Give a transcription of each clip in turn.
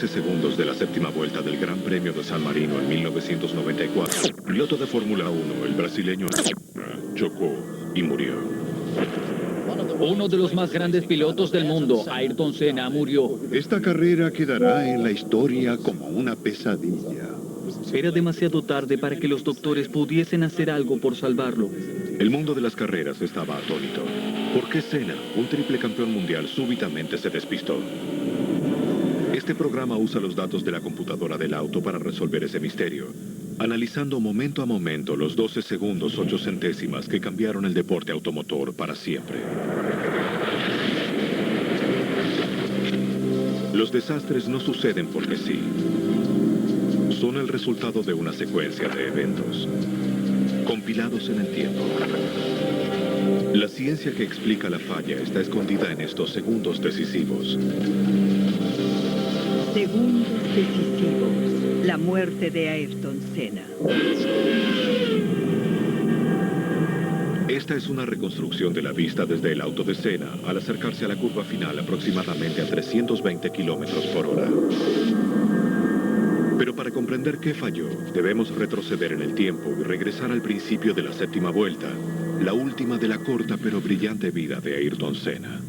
13 segundos de la séptima vuelta del Gran Premio de San Marino en 1994, el piloto de Fórmula 1, el brasileño, chocó y murió. Uno de los más grandes pilotos del mundo, Ayrton Senna, murió. Esta carrera quedará en la historia como una pesadilla. Era demasiado tarde para que los doctores pudiesen hacer algo por salvarlo. El mundo de las carreras estaba atónito. ¿Por qué Senna, un triple campeón mundial, súbitamente se despistó? Este programa usa los datos de la computadora del auto para resolver ese misterio, analizando momento a momento los 12 segundos 8 centésimas que cambiaron el deporte automotor para siempre. Los desastres no suceden porque sí. Son el resultado de una secuencia de eventos, compilados en el tiempo. La ciencia que explica la falla está escondida en estos segundos decisivos. Segundos decisivos. La muerte de Ayrton Senna. Esta es una reconstrucción de la vista desde el auto de Senna al acercarse a la curva final aproximadamente a 320 kilómetros por hora. Pero para comprender qué falló, debemos retroceder en el tiempo y regresar al principio de la séptima vuelta, la última de la corta pero brillante vida de Ayrton Senna.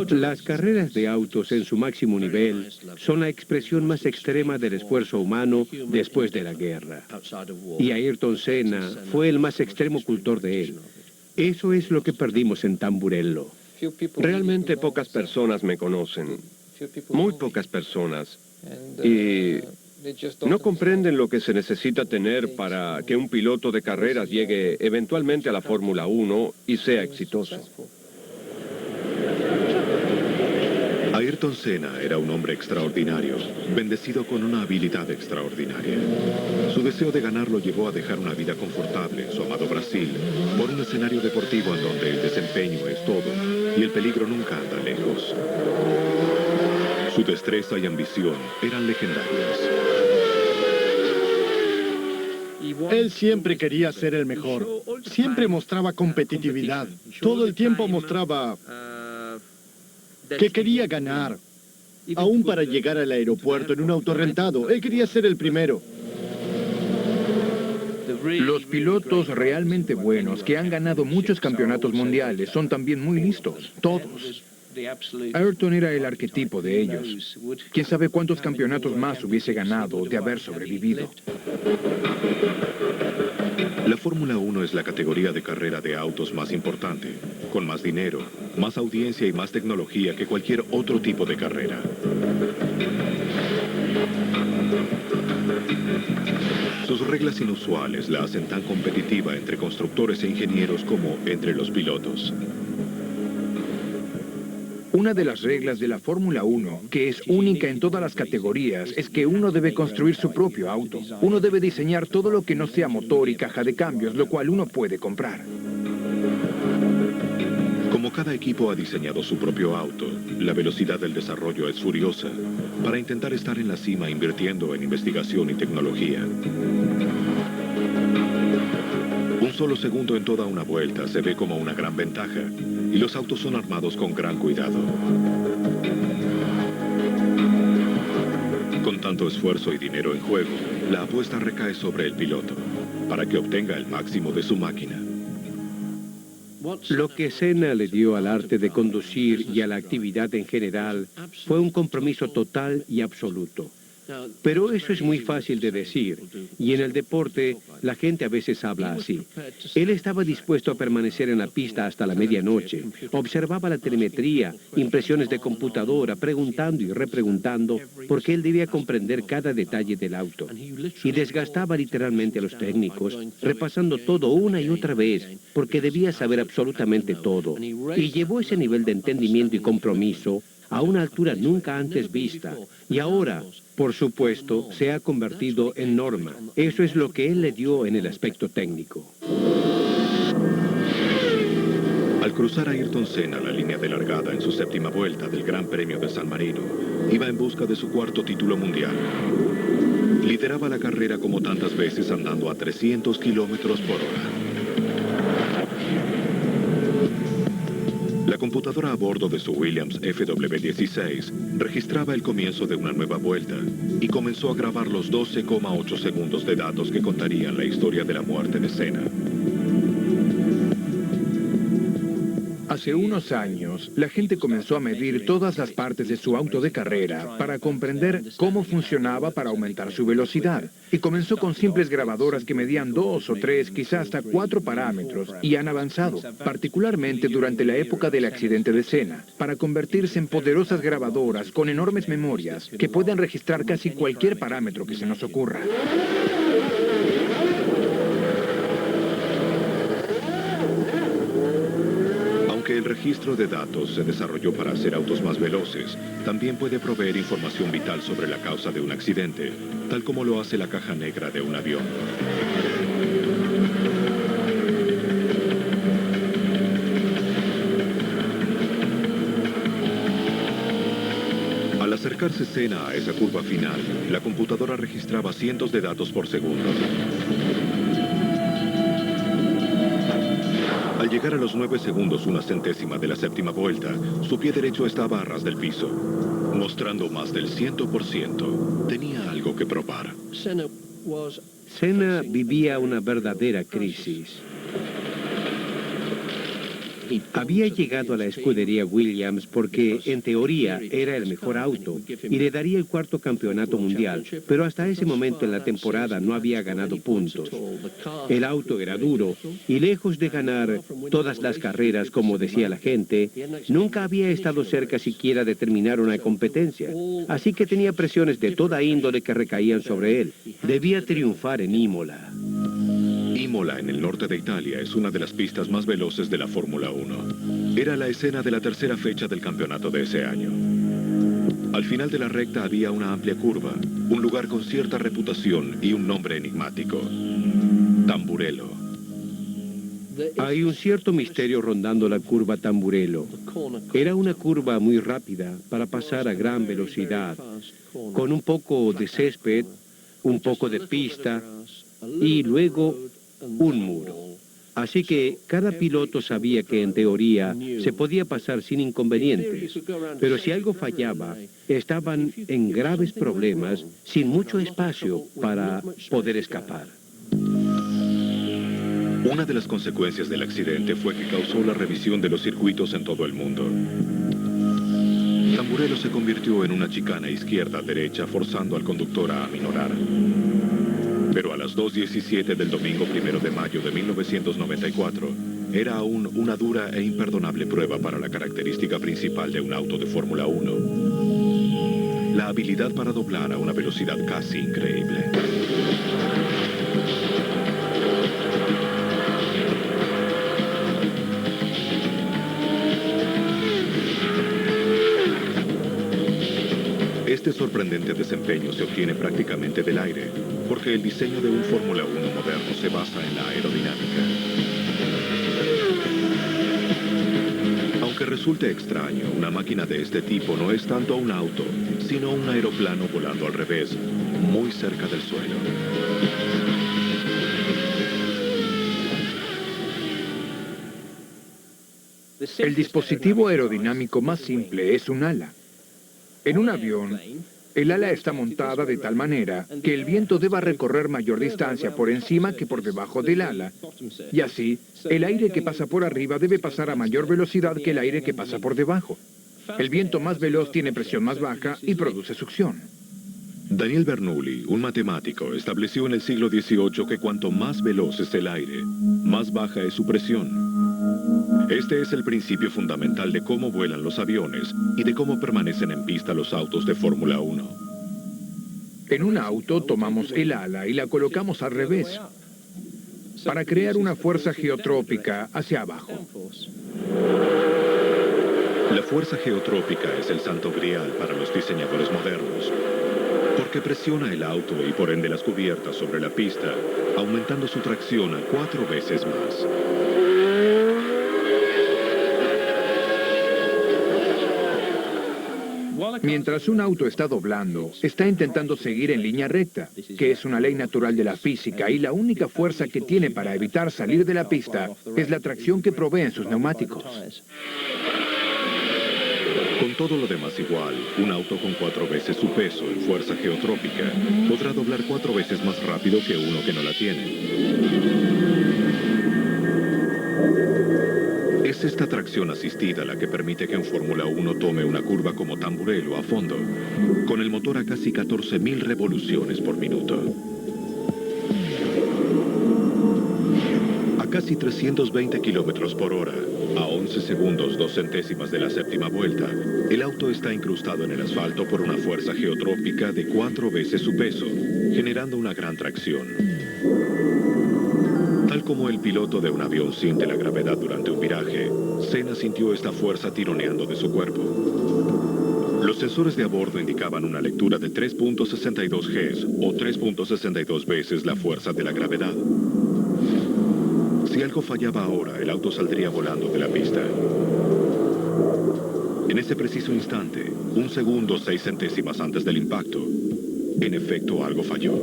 Las carreras de autos en su máximo nivel son la expresión más extrema del esfuerzo humano después de la guerra. Y Ayrton Senna fue el más extremo cultor de él. Eso es lo que perdimos en Tamburello. Realmente pocas personas me conocen. Muy pocas personas. Y no comprenden lo que se necesita tener para que un piloto de carreras llegue eventualmente a la Fórmula 1 y sea exitoso. Ayrton Senna era un hombre extraordinario, bendecido con una habilidad extraordinaria. Su deseo de ganar lo llevó a dejar una vida confortable en su amado Brasil, por un escenario deportivo en donde el desempeño es todo y el peligro nunca anda lejos. Su destreza y ambición eran legendarias. Él siempre quería ser el mejor. Siempre mostraba competitividad. Todo el tiempo mostraba que quería ganar. Aún para llegar al aeropuerto en un auto rentado, él quería ser el primero. Los pilotos realmente buenos que han ganado muchos campeonatos mundiales son también muy listos, todos. Ayrton era el arquetipo de ellos. Quién sabe cuántos campeonatos más hubiese ganado de haber sobrevivido. La Fórmula 1 es la categoría de carrera de autos más importante, con más dinero, más audiencia y más tecnología que cualquier otro tipo de carrera. Sus reglas inusuales la hacen tan competitiva entre constructores e ingenieros como entre los pilotos. Una de las reglas de la Fórmula 1, que es única en todas las categorías, es que uno debe construir su propio auto. Uno debe diseñar todo lo que no sea motor y caja de cambios, lo cual uno puede comprar. Como cada equipo ha diseñado su propio auto, la velocidad del desarrollo es furiosa para intentar estar en la cima invirtiendo en investigación y tecnología. Un solo segundo en toda una vuelta se ve como una gran ventaja y los autos son armados con gran cuidado. Con tanto esfuerzo y dinero en juego, la apuesta recae sobre el piloto para que obtenga el máximo de su máquina. Lo que Senna le dio al arte de conducir y a la actividad en general fue un compromiso total y absoluto. Pero eso es muy fácil de decir, y en el deporte la gente a veces habla así. Él estaba dispuesto a permanecer en la pista hasta la medianoche, observaba la telemetría, impresiones de computadora, preguntando y repreguntando, porque él debía comprender cada detalle del auto. Y desgastaba literalmente a los técnicos, repasando todo una y otra vez, porque debía saber absolutamente todo. Y llevó ese nivel de entendimiento y compromiso a una altura nunca antes vista, y ahora, por supuesto, se ha convertido en norma. Eso es lo que él le dio en el aspecto técnico. Al cruzar a Ayrton Senna la línea de largada en su séptima vuelta del Gran Premio de San Marino, iba en busca de su cuarto título mundial. Lideraba la carrera como tantas veces andando a 300 kilómetros por hora. La computadora a bordo de su Williams FW16 registraba el comienzo de una nueva vuelta y comenzó a grabar los 12,8 segundos de datos que contarían la historia de la muerte de Senna. Hace unos años, la gente comenzó a medir todas las partes de su auto de carrera para comprender cómo funcionaba para aumentar su velocidad. Y comenzó con simples grabadoras que medían 2 o 3, quizás hasta 4 parámetros, y han avanzado, particularmente durante la época del accidente de Senna, para convertirse en poderosas grabadoras con enormes memorias que pueden registrar casi cualquier parámetro que se nos ocurra. Aunque el registro de datos se desarrolló para hacer autos más veloces, también puede proveer información vital sobre la causa de un accidente, tal como lo hace la caja negra de un avión. Al acercarse Senna a esa curva final, la computadora registraba cientos de datos por segundo. Al llegar a los 9 segundos, una centésima de la séptima vuelta, su pie derecho estaba a ras del piso. Mostrando más del 100%, tenía algo que probar. Senna vivía una verdadera crisis. Había llegado a la escudería Williams porque, en teoría, era el mejor auto y le daría el 4º campeonato mundial, pero hasta ese momento en la temporada no había ganado puntos. El auto era duro y, lejos de ganar todas las carreras, como decía la gente, nunca había estado cerca siquiera de terminar una competencia. Así que tenía presiones de toda índole que recaían sobre él. Debía triunfar en Imola. Imola, en el norte de Italia, es una de las pistas más veloces de la Fórmula 1. Era la escena de la tercera fecha del campeonato de ese año. Al final de la recta había una amplia curva, un lugar con cierta reputación y un nombre enigmático: Tamburello. Hay un cierto misterio rondando la curva Tamburello. Era una curva muy rápida para pasar a gran velocidad, con un poco de césped, un poco de pista y luego un muro. Así que cada piloto sabía que en teoría se podía pasar sin inconvenientes, pero si algo fallaba, estaban en graves problemas sin mucho espacio para poder escapar. Una de las consecuencias del accidente fue que causó la revisión de los circuitos en todo el mundo. Tamburello se convirtió en una chicana izquierda-derecha, forzando al conductor a aminorar. Pero a las 2:17 del domingo 1 de mayo de 1994, era aún una dura e imperdonable prueba para la característica principal de un auto de Fórmula 1: la habilidad para doblar a una velocidad casi increíble. Este sorprendente desempeño se obtiene prácticamente del aire, porque el diseño de un Fórmula 1 moderno se basa en la aerodinámica. Aunque resulte extraño, una máquina de este tipo no es tanto un auto, sino un aeroplano volando al revés, muy cerca del suelo. El dispositivo aerodinámico más simple es un ala. En un avión, el ala está montada de tal manera que el viento deba recorrer mayor distancia por encima que por debajo del ala. Y así, el aire que pasa por arriba debe pasar a mayor velocidad que el aire que pasa por debajo. El viento más veloz tiene presión más baja y produce succión. Daniel Bernoulli, un matemático, estableció en el siglo XVIII que cuanto más veloz es el aire, más baja es su presión. Este es el principio fundamental de cómo vuelan los aviones y de cómo permanecen en pista los autos de Fórmula 1. En un auto tomamos el ala y la colocamos al revés, para crear una fuerza geotrópica hacia abajo. La fuerza geotrópica es el santo grial para los diseñadores modernos, porque presiona el auto y por ende las cubiertas sobre la pista, aumentando su tracción a 4 veces más. Mientras un auto está doblando, está intentando seguir en línea recta, que es una ley natural de la física, y la única fuerza que tiene para evitar salir de la pista es la tracción que proveen sus neumáticos. Con todo lo demás igual, un auto con 4 veces su peso en fuerza geotrópica podrá doblar 4 veces más rápido que uno que no la tiene. Es esta tracción asistida la que permite que un Fórmula 1 tome una curva como tamburelo a fondo, con el motor a casi 14.000 revoluciones por minuto. A casi 320 kilómetros por hora, a 11 segundos 2 centésimas de la séptima vuelta, el auto está incrustado en el asfalto por una fuerza geotrópica de 4 veces su peso, generando una gran tracción. Tal como el piloto de un avión siente la gravedad durante un viraje, Senna sintió esta fuerza tironeando de su cuerpo. Los sensores de a bordo indicaban una lectura de 3.62 Gs o 3.62 veces la fuerza de la gravedad. Si algo fallaba ahora, el auto saldría volando de la pista. En ese preciso instante, 1 segundo 6 centésimas antes del impacto, en efecto algo falló.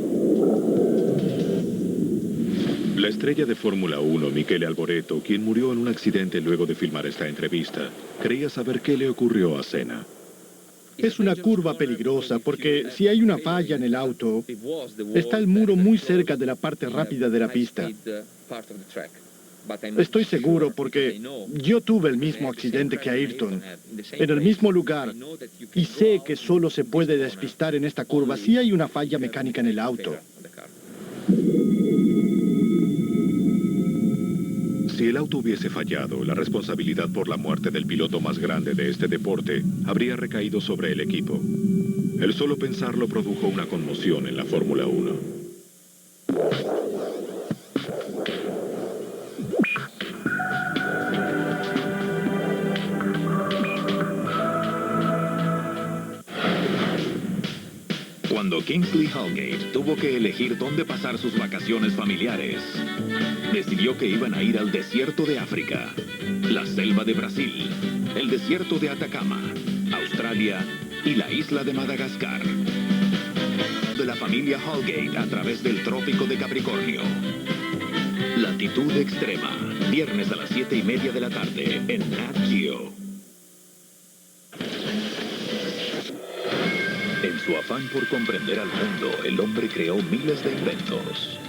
La estrella de Fórmula 1, Michele Alboreto, quien murió en un accidente luego de filmar esta entrevista, creía saber qué le ocurrió a Senna. Es una curva peligrosa porque si hay una falla en el auto, está el muro muy cerca de la parte rápida de la pista. Estoy seguro porque yo tuve el mismo accidente que Ayrton, en el mismo lugar, y sé que solo se puede despistar en esta curva si hay una falla mecánica en el auto. Si el auto hubiese fallado, la responsabilidad por la muerte del piloto más grande de este deporte habría recaído sobre el equipo. El solo pensarlo produjo una conmoción en la Fórmula 1. Cuando Kingsley Holgate tuvo que elegir dónde pasar sus vacaciones familiares, decidió que iban a ir al desierto de África, la selva de Brasil, el desierto de Atacama, Australia y la isla de Madagascar. De la familia Holgate a través del trópico de Capricornio. Latitud extrema, viernes a las 7:30 de la tarde en Nat Geo. En su afán por comprender al mundo, el hombre creó miles de inventos.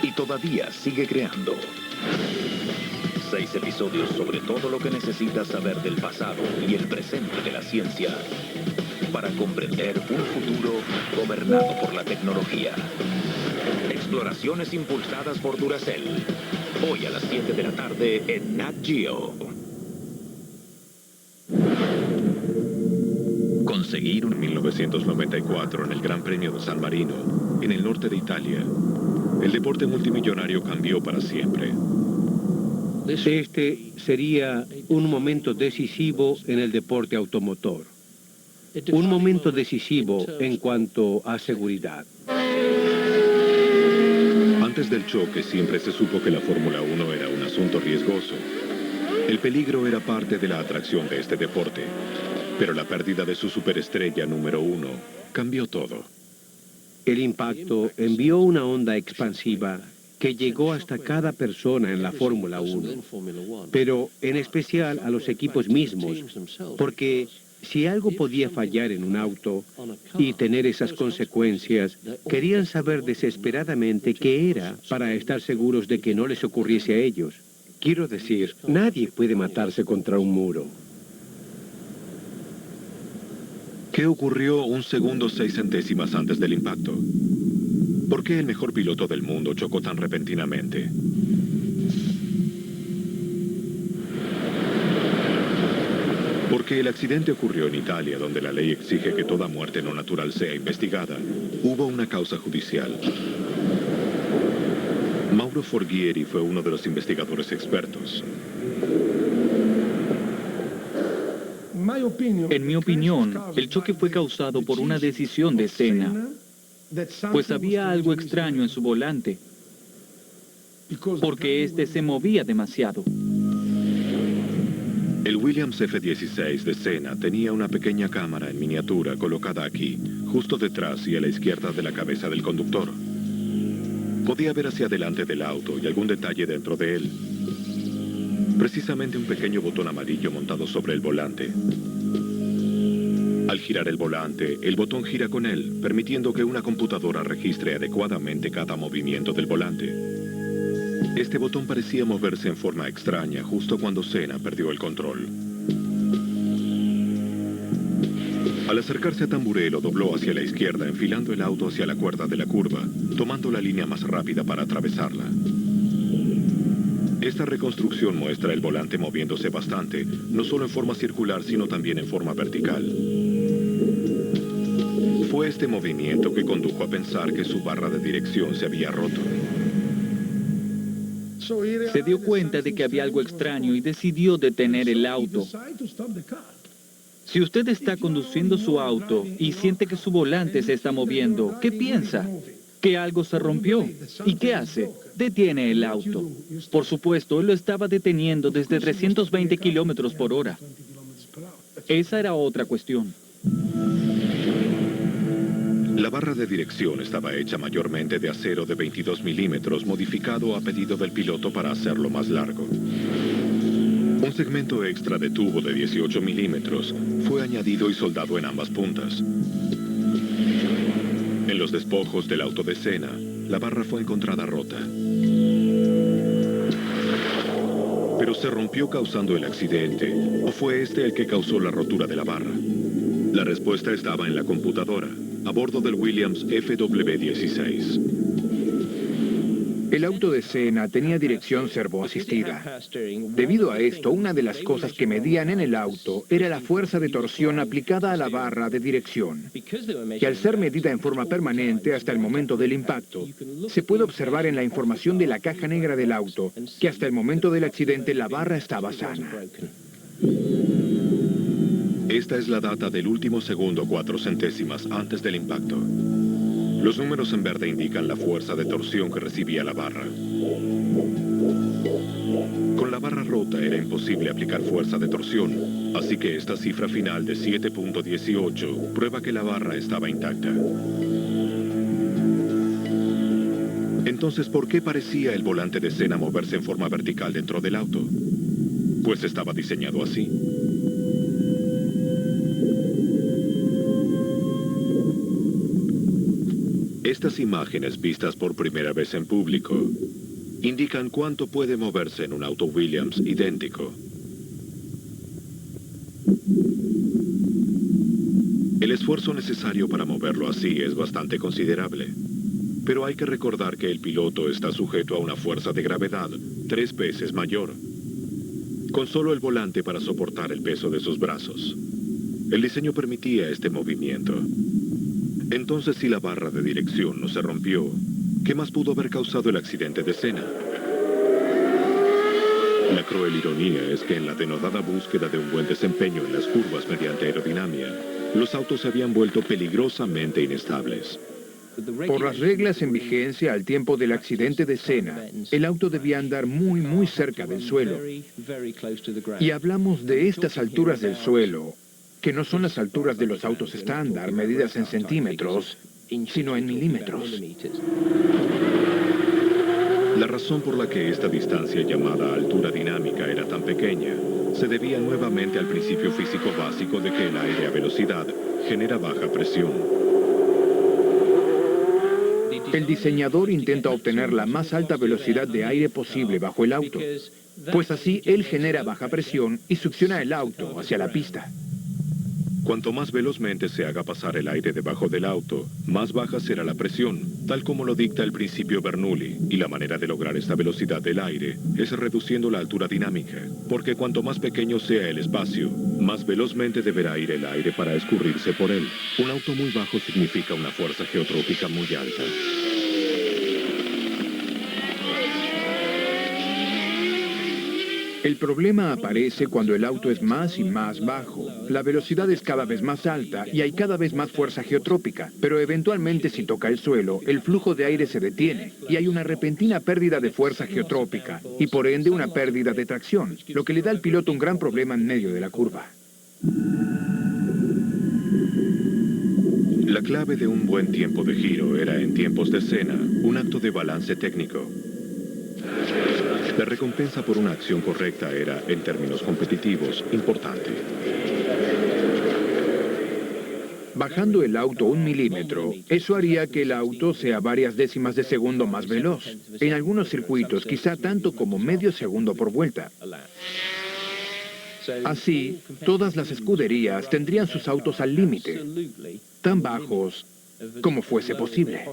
Y todavía sigue creando. 6 episodios sobre todo lo que necesitas saber del pasado y el presente de la ciencia para comprender un futuro gobernado por la tecnología. Exploraciones impulsadas por Duracell. Hoy a las 7 de la tarde en Nat Geo. Conseguir un 1994 en el Gran Premio de San Marino, en el norte de Italia. El deporte multimillonario cambió para siempre. Este sería un momento decisivo en el deporte automotor. Un momento decisivo en cuanto a seguridad. Antes del choque siempre se supo que la Fórmula 1 era un asunto riesgoso. El peligro era parte de la atracción de este deporte. Pero la pérdida de su superestrella número 1 cambió todo. El impacto envió una onda expansiva que llegó hasta cada persona en la Fórmula 1, pero en especial a los equipos mismos, porque si algo podía fallar en un auto y tener esas consecuencias, querían saber desesperadamente qué era para estar seguros de que no les ocurriese a ellos. Quiero decir, nadie puede matarse contra un muro. ¿Qué ocurrió 1 segundo 6 centésimas antes del impacto? ¿Por qué el mejor piloto del mundo chocó tan repentinamente? Porque el accidente ocurrió en Italia, donde la ley exige que toda muerte no natural sea investigada. Hubo una causa judicial. Mauro Forghieri fue uno de los investigadores expertos. En mi opinión, el choque fue causado por una decisión de Senna, pues había algo extraño en su volante, porque este se movía demasiado. El Williams F-16 de Senna tenía una pequeña cámara en miniatura colocada aquí, justo detrás y a la izquierda de la cabeza del conductor. Podía ver hacia adelante del auto y algún detalle dentro de él. Precisamente un pequeño botón amarillo montado sobre el volante. Al girar el volante, el botón gira con él, permitiendo que una computadora registre adecuadamente cada movimiento del volante. Este botón parecía moverse en forma extraña justo cuando Senna perdió el control. Al acercarse a Tamburello, dobló hacia la izquierda, enfilando el auto hacia la cuerda de la curva, tomando la línea más rápida para atravesarla. Esta reconstrucción muestra el volante moviéndose bastante, no solo en forma circular, sino también en forma vertical. Fue este movimiento que condujo a pensar que su barra de dirección se había roto. Se dio cuenta de que había algo extraño y decidió detener el auto. Si usted está conduciendo su auto y siente que su volante se está moviendo, ¿qué piensa? Que algo se rompió. ¿Y qué hace? Detiene el auto. Por supuesto, él lo estaba deteniendo desde 320 kilómetros por hora. Esa era otra cuestión. La barra de dirección estaba hecha mayormente de acero de 22 milímetros, modificado a pedido del piloto para hacerlo más largo. Un segmento extra de tubo de 18 milímetros fue añadido y soldado en ambas puntas. En los despojos del auto de Senna, la barra fue encontrada rota. Pero ¿se rompió causando el accidente o fue este el que causó la rotura de la barra? La respuesta estaba en la computadora, a bordo del Williams FW16. El auto de Senna tenía dirección servoasistida. Debido a esto, una de las cosas que medían en el auto era la fuerza de torsión aplicada a la barra de dirección, que al ser medida en forma permanente hasta el momento del impacto, se puede observar en la información de la caja negra del auto que hasta el momento del accidente la barra estaba sana. Esta es la data del último segundo 4 centésimas antes del impacto. Los números en verde indican la fuerza de torsión que recibía la barra. Con la barra rota era imposible aplicar fuerza de torsión, así que esta cifra final de 7.18 prueba que la barra estaba intacta. Entonces, ¿por qué parecía el volante de Senna moverse en forma vertical dentro del auto? Pues estaba diseñado así. Estas imágenes vistas por primera vez en público indican cuánto puede moverse en un auto Williams idéntico. El esfuerzo necesario para moverlo así es bastante considerable, pero hay que recordar que el piloto está sujeto a una fuerza de gravedad 3 veces mayor, con solo el volante para soportar el peso de sus brazos. El diseño permitía este movimiento. Entonces, si la barra de dirección no se rompió, ¿qué más pudo haber causado el accidente de Senna? La cruel ironía es que en la denodada búsqueda de un buen desempeño en las curvas mediante aerodinámica, los autos se habían vuelto peligrosamente inestables. Por las reglas en vigencia al tiempo del accidente de Senna, el auto debía andar muy cerca del suelo. Y hablamos de estas alturas del suelo, que no son las alturas de los autos estándar, medidas en centímetros, sino en milímetros. La razón por la que esta distancia llamada altura dinámica era tan pequeña se debía nuevamente al principio físico básico de que el aire a velocidad genera baja presión. El diseñador intenta obtener la más alta velocidad de aire posible bajo el auto, pues así él genera baja presión y succiona el auto hacia la pista. Cuanto más velozmente se haga pasar el aire debajo del auto, más baja será la presión, tal como lo dicta el principio Bernoulli, y la manera de lograr esta velocidad del aire es reduciendo la altura dinámica, porque cuanto más pequeño sea el espacio, más velozmente deberá ir el aire para escurrirse por él. Un auto muy bajo significa una fuerza geotrópica muy alta. El problema aparece cuando el auto es más y más bajo. La velocidad es cada vez más alta y hay cada vez más fuerza geotrópica, pero eventualmente si toca el suelo, el flujo de aire se detiene y hay una repentina pérdida de fuerza geotrópica y por ende una pérdida de tracción, lo que le da al piloto un gran problema en medio de la curva. La clave de un buen tiempo de giro era en tiempos de Senna un acto de balance técnico. La recompensa por una acción correcta era, en términos competitivos, importante. Bajando el auto 1 milímetro, eso haría que el auto sea varias décimas de segundo más veloz. En algunos circuitos, quizá tanto como medio segundo por vuelta. Así, todas las escuderías tendrían sus autos al límite, tan bajos como fuese posible.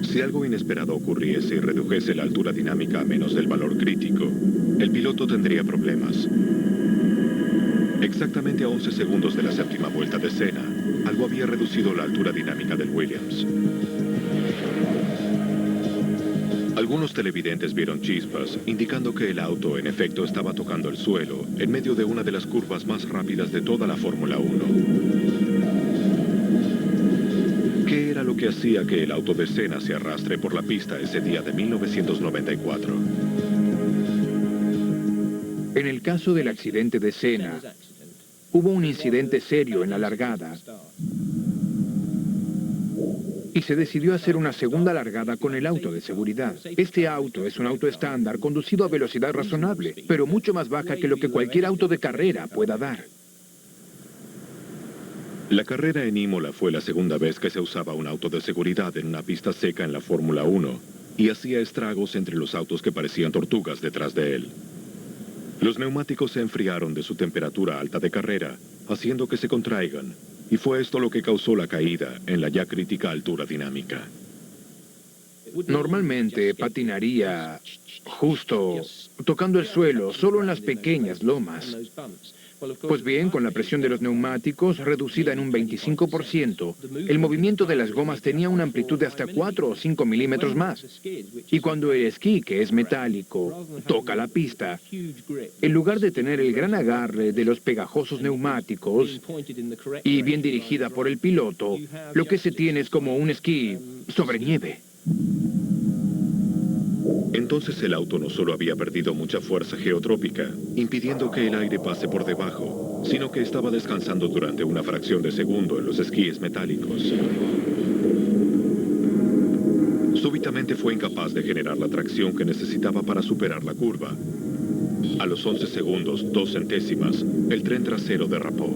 Si algo inesperado ocurriese y redujese la altura dinámica a menos del valor crítico, el piloto tendría problemas. Exactamente a 11 segundos de la séptima vuelta de Senna, algo había reducido la altura dinámica del Williams. Algunos televidentes vieron chispas, indicando que el auto en efecto estaba tocando el suelo en medio de una de las curvas más rápidas de toda la Fórmula 1. ¿Qué era lo que hacía que el auto de Senna se arrastre por la pista ese día de 1994? En el caso del accidente de Senna, hubo un incidente serio en la largada y se decidió hacer una segunda largada con el auto de seguridad. Este auto es un auto estándar conducido a velocidad razonable, pero mucho más baja que lo que cualquier auto de carrera pueda dar. La carrera en Imola fue la segunda vez que se usaba un auto de seguridad en una pista seca en la Fórmula 1 y hacía estragos entre los autos que parecían tortugas detrás de él. Los neumáticos se enfriaron de su temperatura alta de carrera, haciendo que se contraigan, y fue esto lo que causó la caída en la ya crítica altura dinámica. Normalmente patinaría justo tocando el suelo, solo en las pequeñas lomas. Pues bien, con la presión de los neumáticos reducida en un 25%, el movimiento de las gomas tenía una amplitud de hasta 4 o 5 milímetros más. Y cuando el esquí, que es metálico, toca la pista, en lugar de tener el gran agarre de los pegajosos neumáticos y bien dirigida por el piloto, lo que se tiene es como un esquí sobre nieve. Entonces el auto no solo había perdido mucha fuerza geotrópica, impidiendo que el aire pase por debajo, sino que estaba descansando durante una fracción de segundo en los esquíes metálicos. Súbitamente fue incapaz de generar la tracción que necesitaba para superar la curva. A los 11 segundos, 2 centésimas, el tren trasero derrapó.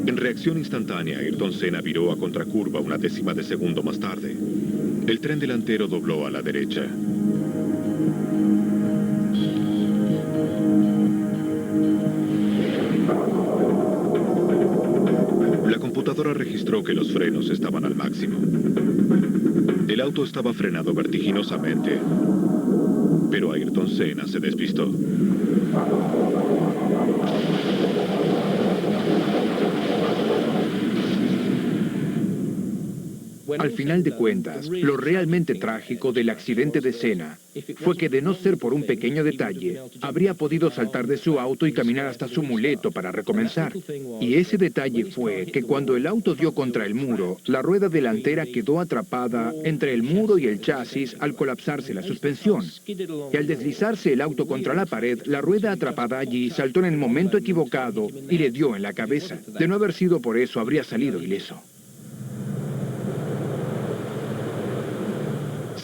En reacción instantánea, Ayrton Senna viró a contracurva una décima de segundo más tarde. El tren delantero dobló a la derecha. La computadora registró que los frenos estaban al máximo. El auto estaba frenado vertiginosamente, pero Ayrton Senna se despistó. Al final de cuentas, lo realmente trágico del accidente de Senna fue que, de no ser por un pequeño detalle, habría podido saltar de su auto y caminar hasta su muleto para recomenzar. Y ese detalle fue que cuando el auto dio contra el muro, la rueda delantera quedó atrapada entre el muro y el chasis al colapsarse la suspensión. Y al deslizarse el auto contra la pared, la rueda atrapada allí saltó en el momento equivocado y le dio en la cabeza. De no haber sido por eso, habría salido ileso.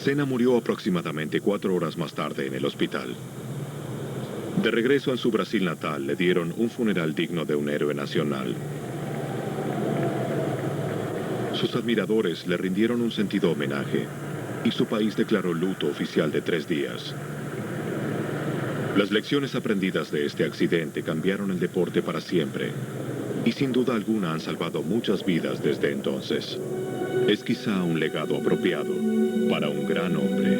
Senna murió aproximadamente 4 horas más tarde en el hospital. De regreso en su Brasil natal, le dieron un funeral digno de un héroe nacional. Sus admiradores le rindieron un sentido homenaje y su país declaró luto oficial de 3 días. Las lecciones aprendidas de este accidente cambiaron el deporte para siempre y sin duda alguna han salvado muchas vidas desde entonces. Es quizá un legado apropiado para un gran hombre.